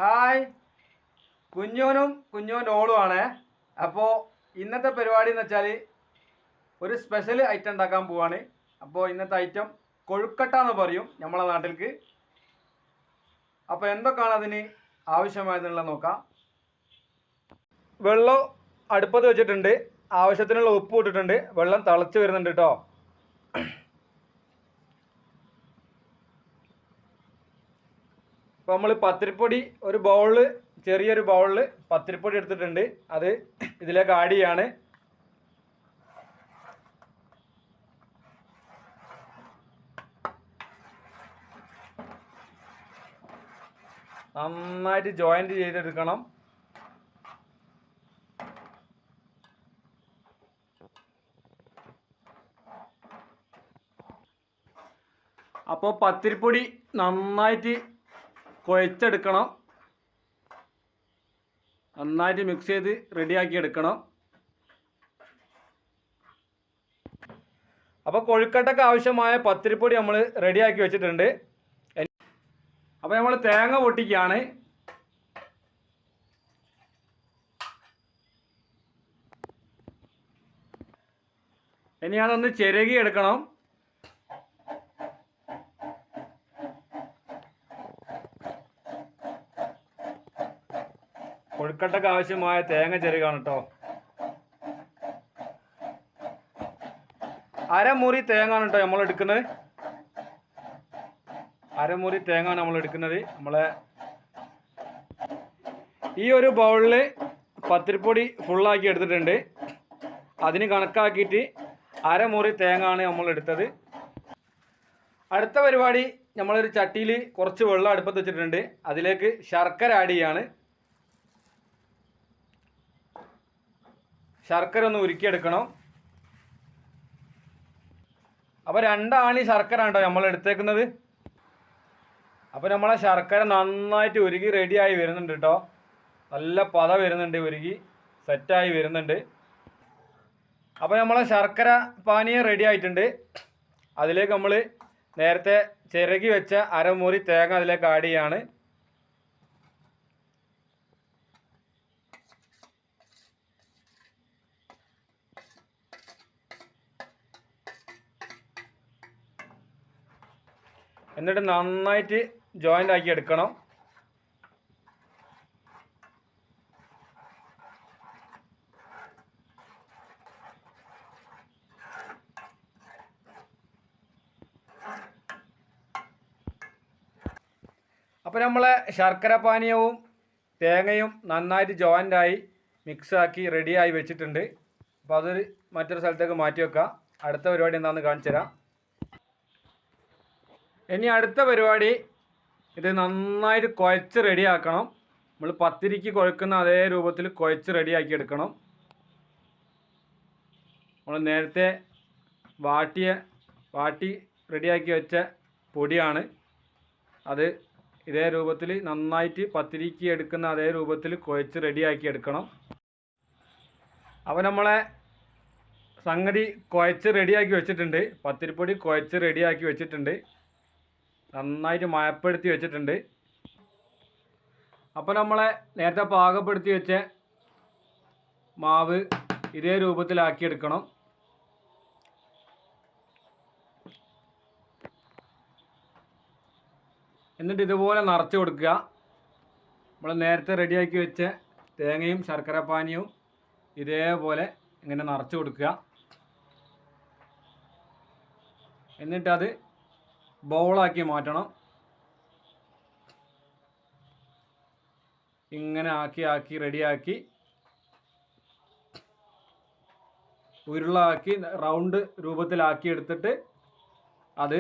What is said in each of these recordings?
Hi, കുഞ്ഞോനും കുഞ്ഞോൻ്റെ ഓളുമാണ്. അപ്പോൾ ഇന്നത്തെ പരിപാടി എന്ന് വെച്ചാൽ ഒരു സ്പെഷ്യൽ ഐറ്റം ഉണ്ടാക്കാൻ പോവാണ്. അപ്പോൾ ഇന്നത്തെ ഐറ്റം കൊഴുക്കട്ട എന്ന് പറയും നമ്മളെ നാട്ടിലേക്ക്. അപ്പോൾ എന്തൊക്കെയാണ് അതിന് ആവശ്യമായതെന്നുള്ളത് നോക്കാം. വെള്ളം അടുപ്പത്ത് വെച്ചിട്ടുണ്ട്, ആവശ്യത്തിനുള്ള ഉപ്പ് ഇട്ടിട്ടുണ്ട്, വെള്ളം തിളച്ച് വരുന്നുണ്ട് കേട്ടോ. അപ്പോൾ നമ്മൾ പത്തിരിപ്പൊടി ഒരു ബൗളിൽ, ചെറിയൊരു ബൗളിൽ പത്തിരിപ്പൊടി എടുത്തിട്ടുണ്ട്, അത് ഇതിലേക്ക് ആഡ് ചെയ്യാണ്. നന്നായിട്ട് ജോയിൻറ്റ് ചെയ്തെടുക്കണം. അപ്പോൾ പത്തിരിപ്പൊടി നന്നായിട്ട് കുഴച്ചെടുക്കണം, നന്നായിട്ട് മിക്സ് ചെയ്ത് റെഡിയാക്കി എടുക്കണം. അപ്പോൾ കൊഴുക്കട്ടയ്ക്ക് ആവശ്യമായ പത്തിരിപ്പൊടി നമ്മൾ റെഡിയാക്കി വെച്ചിട്ടുണ്ട്. അപ്പോൾ നമ്മൾ തേങ്ങ പൊട്ടിക്കുകയാണ്. ഇനി അതൊന്ന് ചിരകി എടുക്കണം. കൊഴുക്കട്ടയ്ക്ക് ആവശ്യമായ തേങ്ങ ചിരകാണ് കേട്ടോ. അരമുറി തേങ്ങയാണ് കേട്ടോ നമ്മൾ എടുക്കുന്നത്. അരമുറി തേങ്ങ നമ്മൾ എടുക്കുന്നത്. നമ്മളെ ഈ ഒരു ബൗളിൽ പത്തിരിപ്പൊടി ഫുള്ളാക്കി എടുത്തിട്ടുണ്ട്. അതിന് കണക്കാക്കിയിട്ട് അരമുറി തേങ്ങ ആണ് നമ്മൾ എടുത്തത്. അടുത്ത പരിപാടി, നമ്മളൊരു ചട്ടിയിൽ കുറച്ച് വെള്ളം അടുപ്പത്ത് വെച്ചിട്ടുണ്ട്, അതിലേക്ക് ശർക്കര ആഡ് ചെയ്യാണ്. ശർക്കര ഒന്ന് ഉരുക്കിയെടുക്കണം. അപ്പോൾ 2 ആണി ശർക്കര കേട്ടോ നമ്മൾ എടുത്തേക്കുന്നത്. അപ്പോൾ നമ്മളെ ശർക്കര നന്നായിട്ട് ഉരുകി റെഡിയായി വരുന്നുണ്ട് കേട്ടോ. നല്ല പത വരുന്നുണ്ട്, ഉരുകി സെറ്റായി വരുന്നുണ്ട്. അപ്പോൾ നമ്മളെ ശർക്കര പാനീയം റെഡി ആയിട്ടുണ്ട്. അതിലേക്ക് നമ്മൾ നേരത്തെ ചിരകി വെച്ച അരമുറി തേങ്ങ അതിലേക്ക് ആഡ് ചെയ്യാണ്. എന്നിട്ട് നന്നായിട്ട് ജോയിൻ്റ് ആക്കി എടുക്കണം. അപ്പോൾ നമ്മളെ ശർക്കര പാനീയവും തേങ്ങയും നന്നായിട്ട് ജോയിൻ്റായി മിക്സാക്കി റെഡിയായി വെച്ചിട്ടുണ്ട്. അപ്പോൾ അതൊരു മറ്റൊരു സ്ഥലത്തേക്ക് മാറ്റി വെക്കാം. അടുത്ത പരിപാടി എന്താണെന്ന് കാണിച്ചു തരാം. ഇനി അടുത്ത പരിപാടി, ഇത് നന്നായിട്ട് കുഴച്ച് റെഡിയാക്കണം. നമ്മൾ പത്തിരിക്ക് കുഴക്കുന്ന അതേ രൂപത്തിൽ കുഴച്ച് റെഡിയാക്കി എടുക്കണം. നമ്മൾ നേരത്തെ വാട്ടി റെഡിയാക്കി വെച്ച പൊടിയാണ്. അത് ഇതേ രൂപത്തിൽ നന്നായിട്ട് പത്തിരിക്ക് എടുക്കുന്ന അതേ രൂപത്തിൽ കുഴച്ച് റെഡിയാക്കി എടുക്കണം. അപ്പോൾ നമ്മളെ സംഗതി കുഴച്ച് റെഡിയാക്കി വെച്ചിട്ടുണ്ട്. പത്തിരിപ്പൊടി കുഴച്ച് റെഡിയാക്കി വെച്ചിട്ടുണ്ട്, നന്നായിട്ട് മയപ്പെടുത്തി വെച്ചിട്ടുണ്ട്. അപ്പോൾ നമ്മളെ നേരത്തെ പാകപ്പെടുത്തി വെച്ച മാവ് ഇതേ രൂപത്തിലാക്കിയെടുക്കണം. എന്നിട്ട് ഇതുപോലെ നിറച്ച് കൊടുക്കുക. നമ്മൾ നേരത്തെ റെഡിയാക്കി വെച്ച തേങ്ങയും ശർക്കര പാനിയും ഇതേപോലെ ഇങ്ങനെ നിറച്ച് കൊടുക്കുക. എന്നിട്ടത് ബൗളാക്കി മാറ്റണം. ഇങ്ങനെ ആക്കി റെഡിയാക്കി ഉരുളാക്കി റൗണ്ട് രൂപത്തിലാക്കി എടുത്തിട്ട് അത്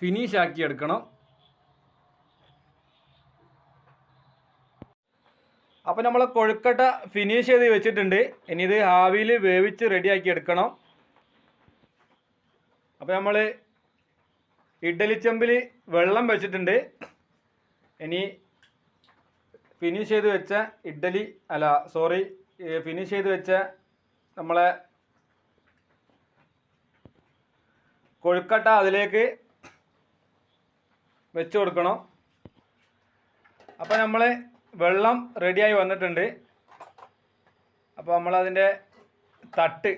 ഫിനിഷ് ആക്കി എടുക്കണം. അപ്പോൾ നമ്മൾ കൊഴുക്കട്ട ഫിനിഷ് ചെയ്ത് വെച്ചിട്ടുണ്ട്. ഇനി ഇത് ആവിയിൽ വേവിച്ച് റെഡിയാക്കി എടുക്കണം. അപ്പോൾ നമ്മൾ ഇഡ്ഡലിച്ചെമ്പിൽ വെള്ളം വെച്ചിട്ടുണ്ട്. ഇനി ഫിനിഷ് ചെയ്ത് വെച്ച ഫിനിഷ് ചെയ്ത് വെച്ച നമ്മളെ കൊഴുക്കട്ട അതിലേക്ക് വെച്ച് കൊടുക്കണം. അപ്പോൾ നമ്മൾ വെള്ളം റെഡിയായി വന്നിട്ടുണ്ട്. അപ്പോൾ നമ്മളതിൻ്റെ തട്ട്,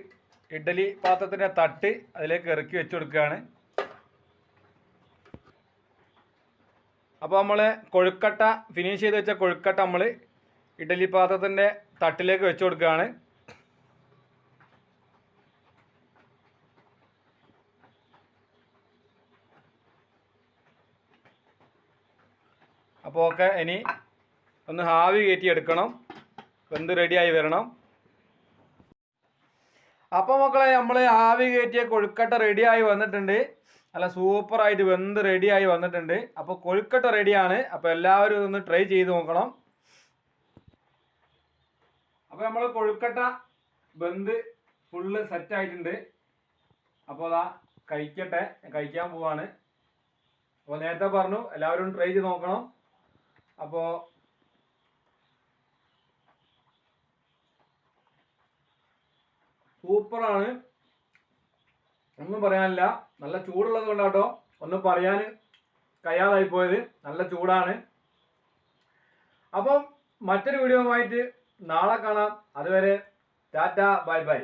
ഇഡ്ഡലി പാത്രത്തിൻ്റെ തട്ട് അതിലേക്ക് ഇറക്കി വെച്ച് കൊടുക്കുകയാണ്. അപ്പോൾ നമ്മൾ കൊഴുക്കട്ട ഫിനിഷ് ചെയ്ത് വെച്ച കൊഴുക്കട്ട നമ്മൾ ഇഡ്ഡലി പാത്രത്തിൻ്റെ തട്ടിലേക്ക് വെച്ച് കൊടുക്കുകയാണ്. അപ്പോൾ ഓക്കെ, ഇനി ഒന്ന് ആവി കയറ്റി എടുക്കണം, വെന്ത് റെഡിയായി വരണം. അപ്പോൾ മക്കളെ നമ്മൾ ആവി കയറ്റിയ കൊഴുക്കട്ട റെഡിയായി വന്നിട്ടുണ്ട്. നല്ല സൂപ്പറായിട്ട് വെന്ത് റെഡിയായി വന്നിട്ടുണ്ട്. അപ്പോൾ കൊഴുക്കട്ട റെഡിയാണ്. അപ്പോൾ എല്ലാവരും ഇതൊന്ന് ട്രൈ ചെയ്ത് നോക്കണം. അപ്പോൾ നമ്മൾ കൊഴുക്കട്ട വെന്ത് ഫുള്ള് സെറ്റായിട്ടുണ്ട്. അപ്പോൾ അതാ കഴിക്കാൻ പോവാണ്. അപ്പോൾ നേരത്തെ പറഞ്ഞു എല്ലാവരും ട്രൈ ചെയ്ത് നോക്കണം. അപ്പോൾ സൂപ്പറാണ്, ഒന്നും പറയാനില്ല. നല്ല ചൂടുള്ളത് കൊണ്ടാട്ടോ ഒന്നും പറയാൻ കഴിയാതായി പോയത്. നല്ല ചൂടാണ്. അപ്പം മറ്റൊരു വീഡിയോയുമായിട്ട് നാളെ കാണാം. അതുവരെ ടാറ്റ, ബൈ ബൈ.